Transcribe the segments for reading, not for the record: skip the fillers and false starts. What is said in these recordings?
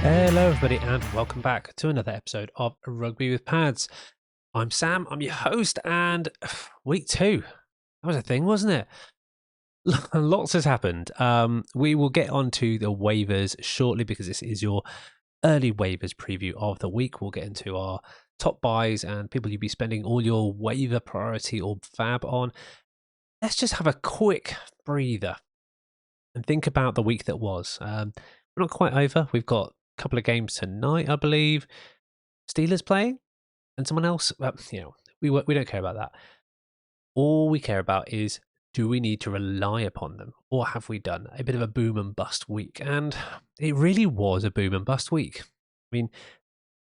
Hello, everybody, and welcome back to another episode of Rugby with Pads. I'm Sam, I'm your host, and week two. That was a thing, wasn't it? Lots has happened. We will get on to the waivers shortly because this is your early waivers preview of the week. We'll get into our top buys and people you'll be spending all your waiver priority or fab on. Let's just have a quick breather and think about the week that was. We're not quite over. We've got couple of games tonight, I believe. Steelers playing and someone else. We don't care about that. All we care about is, do we need to rely upon them, or have we done a bit of a boom and bust week? And it really was a boom and bust week. I mean,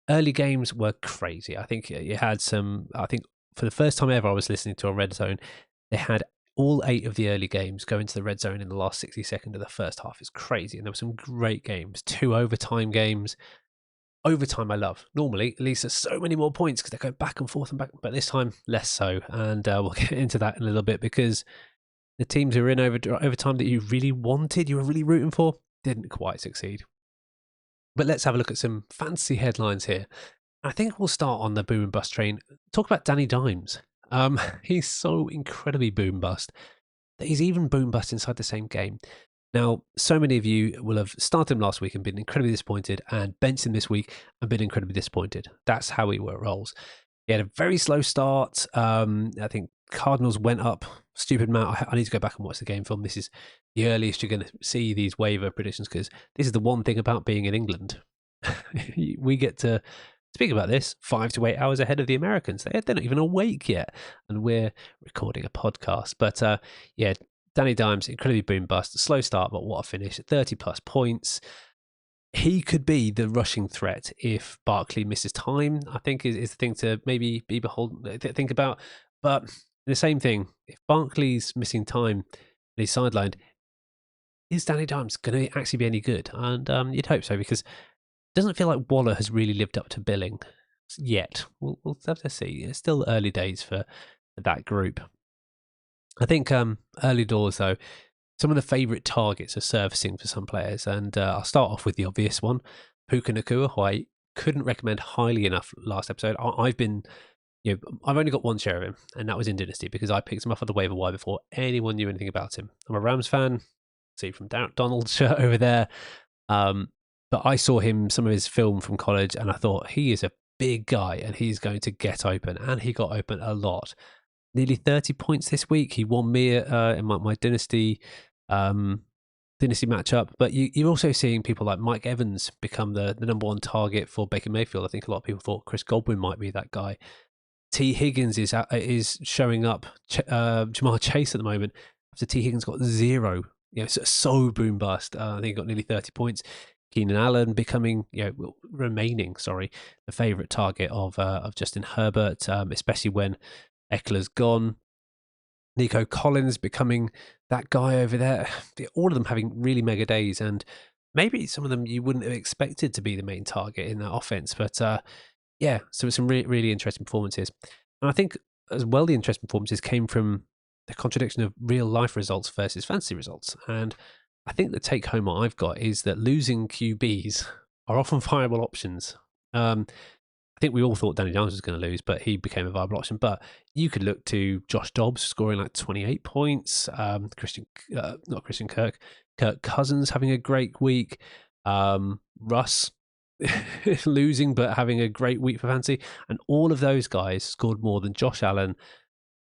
early games were crazy. I think you had some. I think for the first time ever, I was listening to a red zone. They had all 8 of the early games go into the red zone in the last 60 seconds of the first half. It's crazy. And there were some great games, 2 overtime games. Overtime I love. Normally, at least there's so many more points because they go back and forth and back, but this time less so. And we'll get into that in a little bit because the teams who were in overtime that you really wanted, you were really rooting for, didn't quite succeed. But let's have a look at some fancy headlines here. I think we'll start on the boom and bust train. Talk about Danny Dimes. He's so incredibly boom bust that he's even boom bust inside the same game. Now, so many of you will have started him last week and been incredibly disappointed, and benched him this week and been incredibly disappointed. That's how he rolls. He had a very slow start. I think Cardinals went up stupid amount. I need to go back and watch the game film. This is the earliest you're going to see these waiver predictions because this is the one thing about being in England. We get to speak about this 5 to 8 hours ahead of the Americans. They're not even awake yet, and we're recording a podcast. But yeah, Danny Dimes, incredibly boom bust. Slow start, but what a finish. 30 plus points. He could be the rushing threat if Barkley misses time, I think is the thing to maybe be think about. But the same thing, if Barkley's missing time and he's sidelined, is Danny Dimes going to actually be any good? And you'd hope so because it doesn't feel like Waller has really lived up to billing yet. We'll have to see. It's still early days for that group. I think early doors, though, some of the favourite targets are surfacing for some players. And I'll start off with the obvious one, Puka Nacua, who I couldn't recommend highly enough last episode. I've only got one share of him, and that was in Dynasty because I picked him up on the waiver wire before anyone knew anything about him. I'm a Rams fan. See from Donald's shirt over there. But I saw some of his film from college, and I thought he is a big guy and he's going to get open. And he got open a lot. Nearly 30 points this week. He won me in my Dynasty matchup. But you're also seeing people like Mike Evans become the number one target for Baker Mayfield. I think a lot of people thought Chris Godwin might be that guy. T. Higgins is showing up. Jamar Chase at the moment after T. Higgins got 0. So boom bust. I think he got nearly 30 points. Keenan Allen remaining the favourite target of Justin Herbert, especially when Eckler's gone. Nico Collins becoming that guy over there. All of them having really mega days, and maybe some of them you wouldn't have expected to be the main target in that offense. But so some really interesting performances. And I think as well the interesting performances came from the contradiction of real life results versus fantasy results. And I think the take home I've got is that losing QBs are often viable options. I think we all thought Danny Dimes was going to lose, but he became a viable option. But you could look to Josh Dobbs scoring like 28 points, Kirk Cousins having a great week, Russ losing but having a great week for fantasy, and all of those guys scored more than Josh Allen,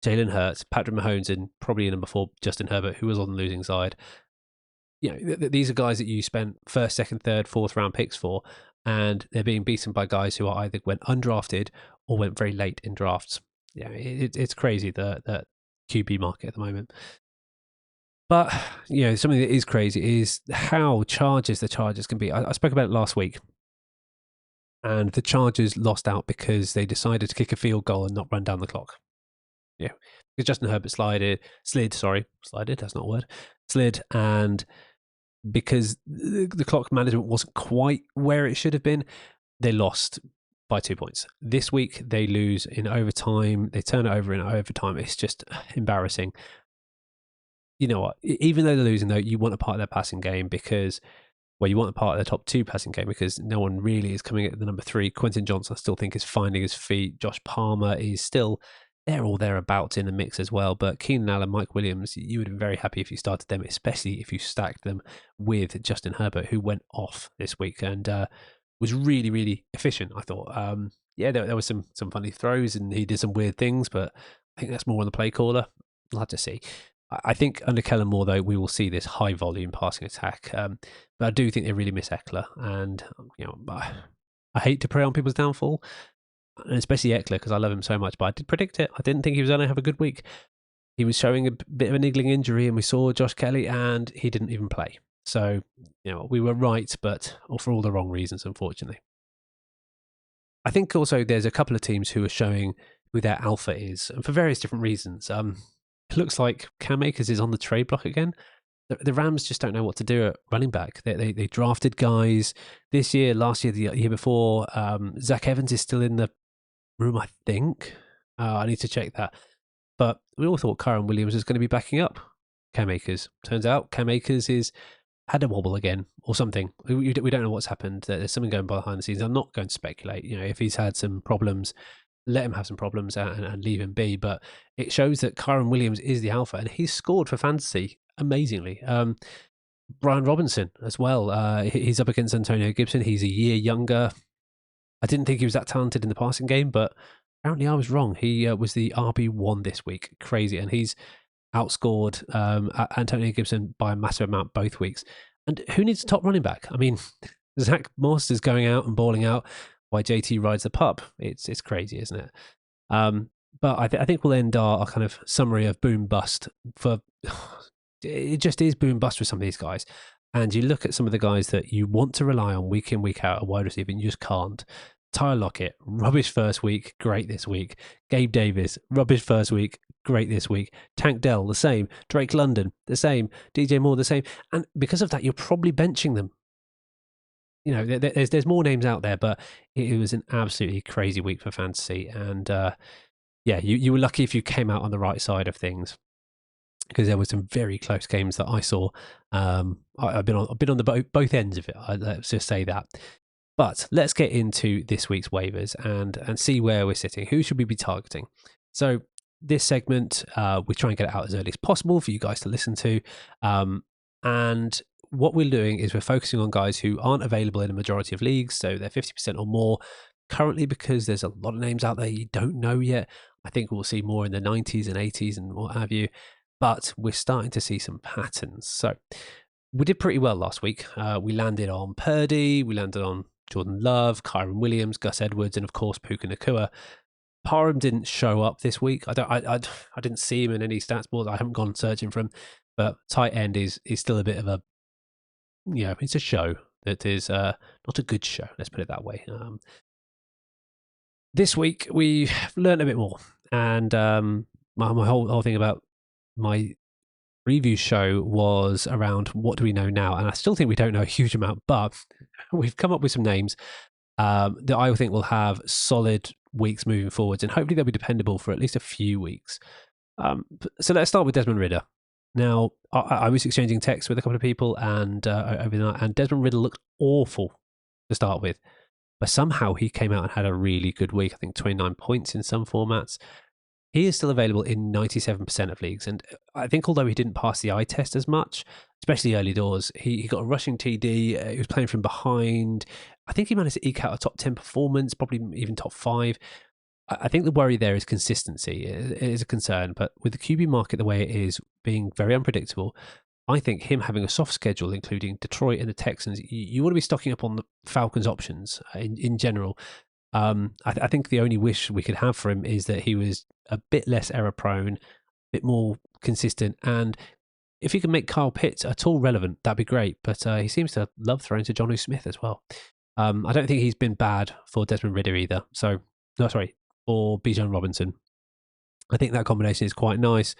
Jalen Hurts, Patrick Mahomes, and probably number 4 Justin Herbert, who was on the losing side. These are guys that you spent first, second, third, fourth round picks for, and they're being beaten by guys who are either went undrafted or went very late in drafts. It's crazy the QB market at the moment. But something that is crazy is how the Chargers can be. I spoke about it last week, and the Chargers lost out because they decided to kick a field goal and not run down the clock. Because Justin Herbert slid. That's not a word. Slid, and because the clock management wasn't quite where it should have been, they lost by 2 points. This week, they lose in overtime. They turn it over in overtime. It's just embarrassing. You know what? Even though they're losing, though, you want a part of their passing game because well, you want a part of the top 2 passing game because no one really is coming at the number 3. Quentin Johnson, I still think, is finding his feet. Josh Palmer is still there or thereabouts in the mix as well. But Keenan Allen, Mike Williams, you would have been very happy if you started them, especially if you stacked them with Justin Herbert, who went off this week and was really, really efficient, I thought. Yeah, there was some funny throws and he did some weird things, but I think that's more on the play caller. We'll have to see. I think under Kellen Moore, though, we will see this high volume passing attack. But I do think they really miss Eckler. And, I hate to prey on people's downfall, and especially Eckler, because I love him so much. But I did predict it. I didn't think he was going to have a good week. He was showing a bit of a niggling injury, and we saw Josh Kelly, and he didn't even play. So, we were right, but for all the wrong reasons, unfortunately. I think also there's a couple of teams who are showing who their alpha is, and for various different reasons. It looks like Cam Akers is on the trade block again. The Rams just don't know what to do at running back. They drafted guys this year, last year, the year before. Zach Evans is still in the room, I think. I need to check that. But we all thought Kyron Williams was going to be backing up Cam Akers. Turns out Cam Akers had a wobble again or something. We don't know what's happened. There's something going behind the scenes. I'm not going to speculate. If he's had some problems, let him have some problems and leave him be. But it shows that Kyron Williams is the alpha, and he's scored for fantasy amazingly. Brian Robinson as well. He's up against Antonio Gibson. He's a year younger. I didn't think he was that talented in the passing game, but apparently I was wrong. He was the RB1 this week. Crazy. And he's outscored Antonio Gibson by a massive amount both weeks. And who needs a top running back? I mean, Zach Moss is going out and balling out while JT rides the pup. It's crazy, isn't it? But I think we'll end our kind of summary of boom bust for... It just is boom bust with some of these guys. And you look at some of the guys that you want to rely on week in, week out, a wide receiver, and you just can't. Tyler Lockett, rubbish first week, great this week. Gabe Davis, rubbish first week, great this week. Tank Dell, the same. Drake London, the same. DJ Moore, the same. And because of that, you're probably benching them. There's more names out there, but it was an absolutely crazy week for fantasy. And you were lucky if you came out on the right side of things, because there were some very close games that I saw. I've been on the both ends of it. Let's just say that. But let's get into this week's waivers and see where we're sitting. Who should we be targeting? So this segment, we try and get it out as early as possible for you guys to listen to. And what we're doing is we're focusing on guys who aren't available in a majority of leagues. So they're 50% or more currently, because there's a lot of names out there you don't know yet. I think we'll see more in the 90s and 80s and what have you. But we're starting to see some patterns. So we did pretty well last week. We landed on Purdy. We landed on Jordan Love, Kyron Williams, Gus Edwards, and of course Puka Nacua. Parham didn't show up this week. I didn't see him in any stats boards. I haven't gone searching for him. But tight end is still a bit of a, it's a show that is not a good show. Let's put it that way. This week we learned a bit more, and my whole thing about my review show was around what do we know now, and I still think we don't know a huge amount, but we've come up with some names that I think will have solid weeks moving forwards, and hopefully they'll be dependable for at least a few weeks. So let's start with Desmond Ridder. Now, I was exchanging texts with a couple of people and over the night, and Desmond Ridder looked awful to start with, but somehow he came out and had a really good week. I think 29 points in some formats. He is still available in 97% of leagues. And I think although he didn't pass the eye test as much, especially early doors, he got a rushing TD. He was playing from behind. I think he managed to eke out a top 10 performance, probably even top 5. I think the worry there is consistency. It is a concern. But with the QB market the way it is, being very unpredictable, I think him having a soft schedule, including Detroit and the Texans, you want to be stocking up on the Falcons' options in general. I think the only wish we could have for him is that he was a bit less error prone, a bit more consistent, and if he can make Kyle Pitts at all relevant, that'd be great. But he seems to love throwing to Jonnu Smith as well. I don't think he's been bad for Desmond Ridder either. For Bijan Robinson. I think that combination is quite nice.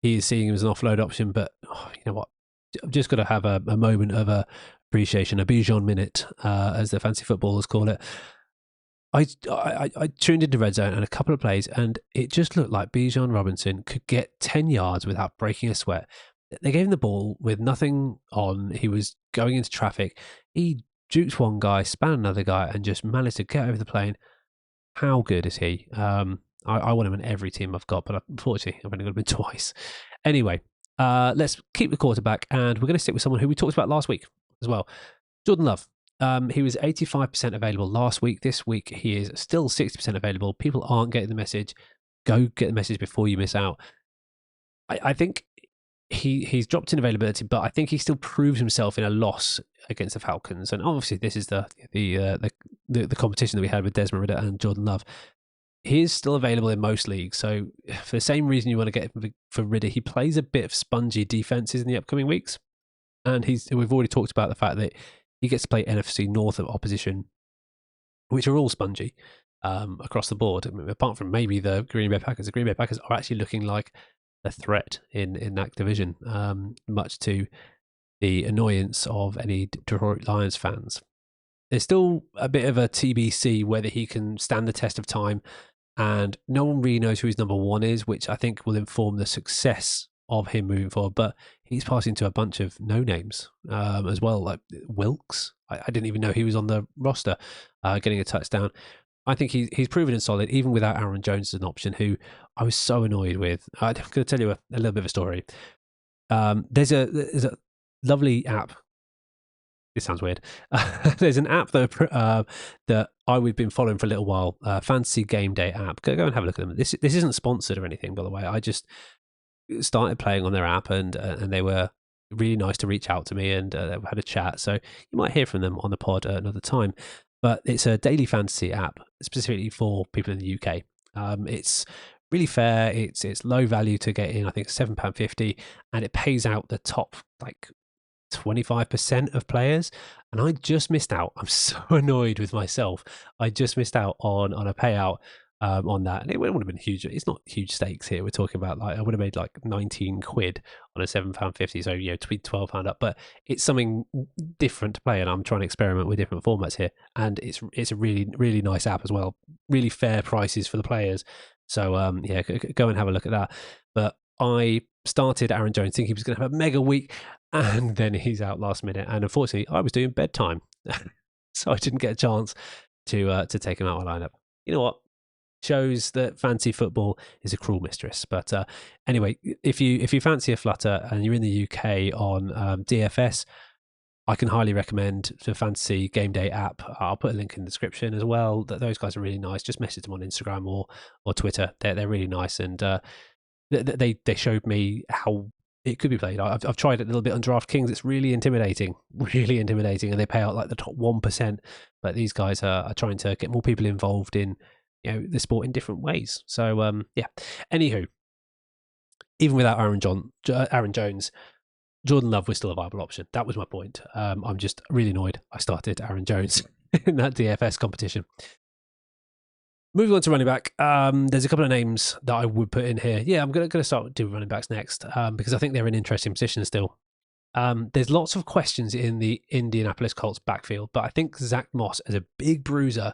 He is seeing him as an offload option, but you know what? I've just got to have a moment of appreciation, a Bijan minute, as the fancy footballers call it. I tuned into Red Zone and a couple of plays, and it just looked like Bijan Robinson could get 10 yards without breaking a sweat. They gave him the ball with nothing on. He was going into traffic. He juked one guy, span another guy, and just managed to get over the plane. How good is he? I want him in every team I've got, but unfortunately, I've only got him in twice. Anyway, let's keep the quarterback, and we're going to stick with someone who we talked about last week as well, Jordan Love. He was 85% available last week. This week, he is still 60% available. People aren't getting the message. Go get the message before you miss out. I think he's dropped in availability, but I think he still proves himself in a loss against the Falcons. And obviously, this is the competition that we had with Desmond Ridder and Jordan Love. He is still available in most leagues. So for the same reason you want to get him for Ridder, he plays a bit of spongy defenses in the upcoming weeks. And we've already talked about the fact that he gets to play NFC North of opposition, which are all spongy across the board. I mean, apart from maybe the Green Bay Packers. The Green Bay Packers are actually looking like a threat in that division, much to the annoyance of any Detroit Lions fans. There's still a bit of a TBC whether he can stand the test of time, and no one really knows who his number one is, which I think will inform the success of him moving forward. But he's passing to a bunch of no names as well, like Wilkes. I didn't even know he was on the roster, getting a touchdown. I think he's proven and solid, even without Aaron Jones as an option, who I was so annoyed with. I'm going to tell you a little bit of a story. There's a lovely app. This sounds weird. There's an app that I've been following for a little while, Fantasy Game Day app. Go and have a look at them. This isn't sponsored or anything, by the way. I just started playing on their app, and they were really nice to reach out to me, and had a chat. So you might hear from them on the pod another time. But it's a daily fantasy app specifically for people in the UK. It's really fair. It's low value to get in. I think it's £7.50, and it pays out the top 25% of players. And I just missed out. I'm so annoyed with myself. I just missed out on a payout on that, and it would have been huge. It's not huge stakes here. We're talking about I would have made 19 quid on a £7.50, so tweet £12 up. But it's something different to play, and I'm trying to experiment with different formats here. And it's a really, really nice app as well. Really fair prices for the players. So go and have a look at that. But I started Aaron Jones thinking he was going to have a mega week, and then he's out last minute. And unfortunately, I was doing bedtime, so I didn't get a chance to take him out of my lineup. You know what? Shows that fantasy football is a cruel mistress. But anyway, if you fancy a flutter and you're in the UK on DFS, I can highly recommend the Fantasy Game Day app. I'll put a link in the description as well. Those guys are really nice. Just message them on Instagram or Twitter. They're really nice, and they showed me how it could be played. I've tried it a little bit on DraftKings. It's really intimidating, and they pay out the top 1%. But these guys are trying to get more people involved in the sport in different ways. So yeah. Anywho, even without Aaron Jones, Jordan Love was still a viable option. That was my point. I'm just really annoyed I started Aaron Jones in that DFS competition. Moving on to running back, there's a couple of names that I would put in here. Yeah, I'm going to start doing running backs next because I think they're in interesting positions still. There's lots of questions in the Indianapolis Colts backfield, but I think Zach Moss, as a big bruiser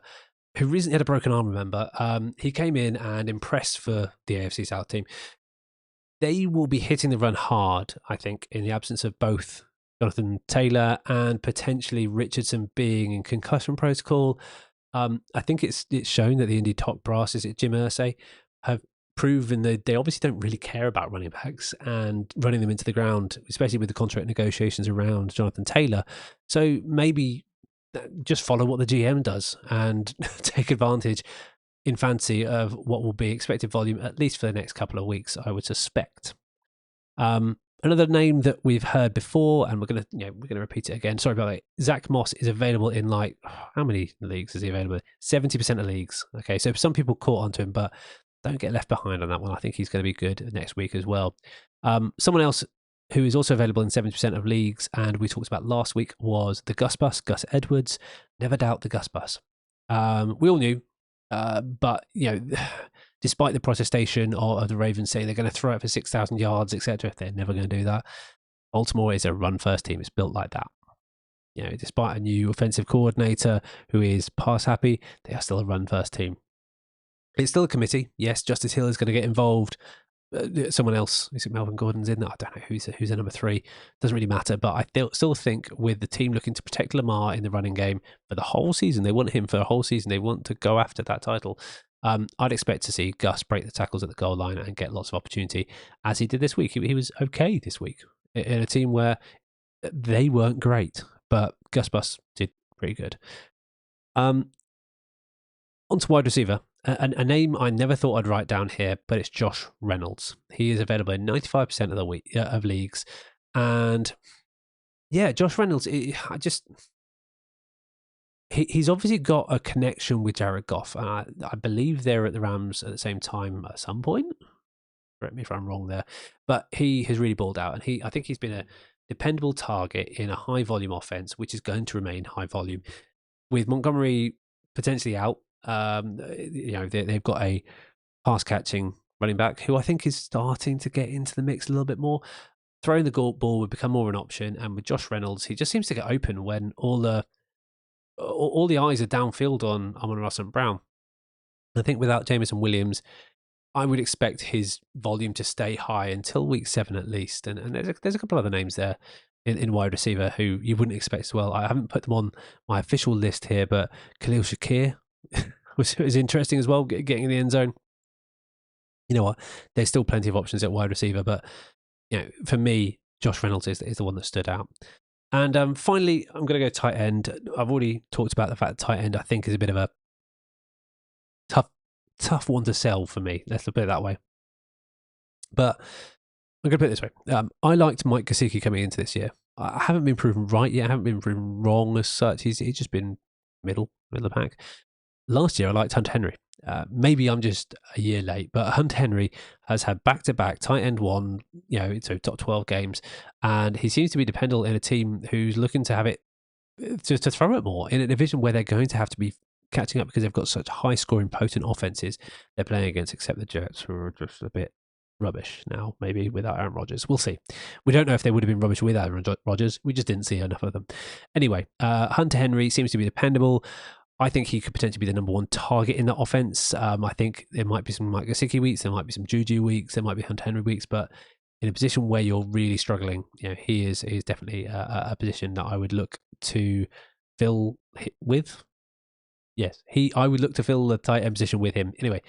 who recently had a broken arm, remember, he came in and impressed for the AFC South team. They will be hitting the run hard, I think, in the absence of both Jonathan Taylor and potentially Richardson being in concussion protocol. I think it's shown that the Indy top brass, is it Jim Irsay, have proven that they obviously don't really care about running backs and running them into the ground, especially with the contract negotiations around Jonathan Taylor. So maybe just follow what the GM does and take advantage in fantasy of what will be expected volume, at least for the next couple of weeks, I would suspect. Another name that we've heard before, and we're gonna repeat it again. Sorry about that. Zach Moss is available in how many leagues is he available in? 70% of leagues. Okay, so some people caught onto him, but don't get left behind on that one. I think he's going to be good next week as well. Someone else who is also available in 70% of leagues, and we talked about last week, was the Gus Bus, Gus Edwards. Never doubt the Gus Bus. We all knew, but despite the protestation of the Ravens saying they're going to throw it for 6,000 yards, etc., they're never going to do that. Baltimore is a run-first team. It's built like that. Despite a new offensive coordinator who is pass-happy, they are still a run-first team. It's still a committee. Yes, Justice Hill is going to get involved someone else. Is it Melvin Gordon's in? I don't know who's the number 3. Doesn't really matter. But I still think with the team looking to protect Lamar in the running game for the whole season, they want him for a whole season. They want to go after that title. I'd expect to see Gus break the tackles at the goal line and get lots of opportunity, as he did this week. He was okay this week in a team where they weren't great, but Gus Bus did pretty good. On to wide receiver. A name I never thought I'd write down here, but it's Josh Reynolds. He is available in 95% of of leagues. And yeah, Josh Reynolds, he's obviously got a connection with Jared Goff. I believe they're at the Rams at the same time at some point. Correct me if I'm wrong there. But he has really balled out. And I think he's been a dependable target in a high volume offense, which is going to remain high volume. With Montgomery potentially out, they've got a pass catching running back who I think is starting to get into the mix a little bit more. Throwing the ball would become more an option, and with Josh Reynolds, he just seems to get open when all the eyes are downfield on Amon-Ra St. Brown. I think without Jameson Williams, I would expect his volume to stay high until week 7 at least. And there's a couple other names there in wide receiver who you wouldn't expect as well. I haven't put them on my official list here, but Khalil Shakir was interesting as well, getting in the end zone. You know what? There's still plenty of options at wide receiver, but for me, Josh Reynolds is the one that stood out. And finally, I'm going to go tight end. I've already talked about the fact that tight end I think is a bit of a tough one to sell for me. Let's put it that way. But I'm going to put it this way. I liked Mike Gesicki coming into this year. I haven't been proven right yet. I haven't been proven wrong as such. He's just been middle of the pack. Last year, I liked Hunter Henry. Maybe I'm just a year late, but Hunter Henry has had back-to-back tight end 1, so top 12 games, and he seems to be dependable in a team who's looking to have it to throw it more in a division where they're going to have to be catching up because they've got such high-scoring, potent offenses they're playing against, except the Jets, who are just a bit rubbish now, maybe without Aaron Rodgers. We'll see. We don't know if they would have been rubbish without Aaron Rodgers. We just didn't see enough of them. Anyway, Hunter Henry seems to be dependable. I think he could potentially be the number 1 target in that offense. I think there might be some Mike Gesicki weeks, there might be some Juju weeks, there might be Hunter Henry weeks, but in a position where you're really struggling, he is definitely a position that I would look to fill with. Yes, I would look to fill the tight end position with him. Anyway,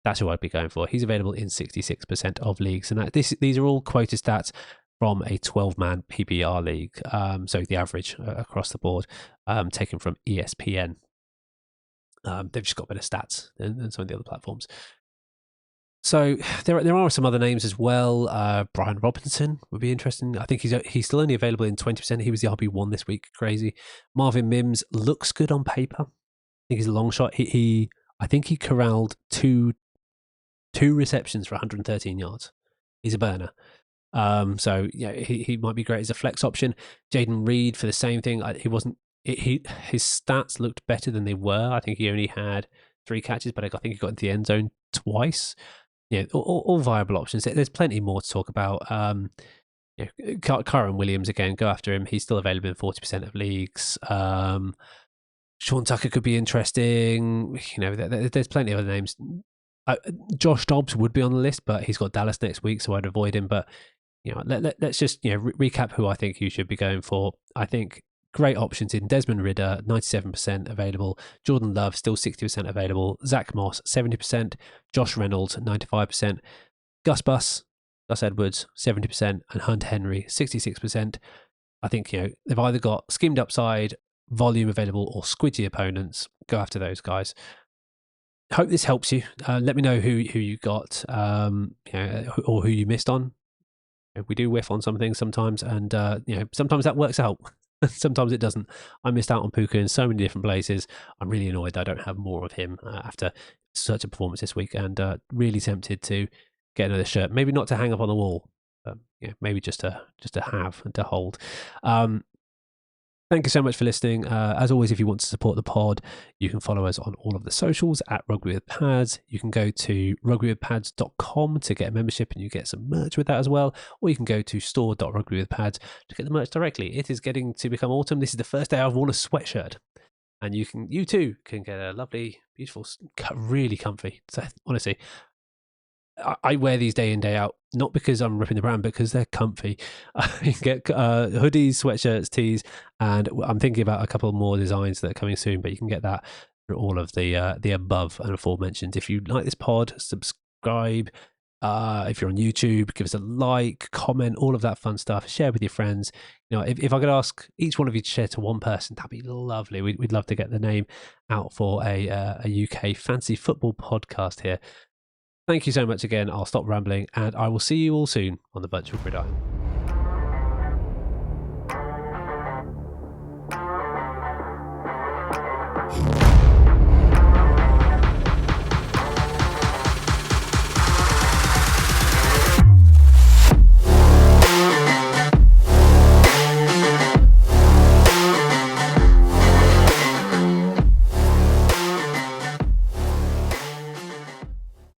that's who I'd be going for. He's available in 66% of leagues, and these are all quoted stats from a 12-man PPR league. So the average across the board, taken from ESPN. They've just got better stats than some of the other platforms. So there are some other names as well. Brian Robinson would be interesting. I think he's still only available in 20%. He was the RB1 this week. Crazy. Marvin Mims looks good on paper. I think he's a long shot. I think he corralled two receptions for 113 yards. He's a burner. So he might be great as a flex option. Jaden Reed for the same thing. His stats looked better than they were. I think he only had 3 catches, but I think he got into the end zone twice. All viable options. There's plenty more to talk about. Kyron Williams, again, go after him. He's still available in 40% of leagues. Sean Tucker could be interesting. There's plenty of other names. Josh Dobbs would be on the list, but he's got Dallas next week, so I'd avoid him. But let's just recap who I think you should be going for. I think great options in Desmond Ridder, 97% available. Jordan Love, still 60% available. Zach Moss, 70%. Josh Reynolds, 95%. Gus Edwards, 70%. And Hunter Henry, 66%. I think, they've either got skimmed upside, volume available, or squidgy opponents. Go after those guys. Hope this helps you. Let me know who you got, or who you missed on. We do whiff on some things sometimes, and sometimes that works out. Sometimes it doesn't. I missed out on Puka in so many different places. I'm really annoyed that I don't have more of him after such a performance this week, and really tempted to get another shirt. Maybe not to hang up on the wall, but maybe just to have and to hold. Thank you so much for listening. As always, if you want to support the pod, you can follow us on all of the socials at Rugby with Pads. You can go to rugbywithpads.com to get a membership and you get some merch with that as well. Or you can go to store.rugbywithpads to get the merch directly. It is getting to become autumn. This is the first day I've worn a sweatshirt. And you too can get a lovely, beautiful, really comfy. So honestly, I wear these day in, day out, not because I'm ripping the brand, because they're comfy. You can get hoodies, sweatshirts, tees, and I'm thinking about a couple more designs that are coming soon, but you can get that through all of the above and aforementioned. If you like this pod, subscribe. If you're on YouTube, give us a like, comment, all of that fun stuff. Share with your friends. If I could ask each one of you to share to one person, that'd be lovely. We'd love to get the name out for a UK fantasy football podcast here. Thank you so much again. I'll stop rambling, and I will see you all soon on the virtual gridiron.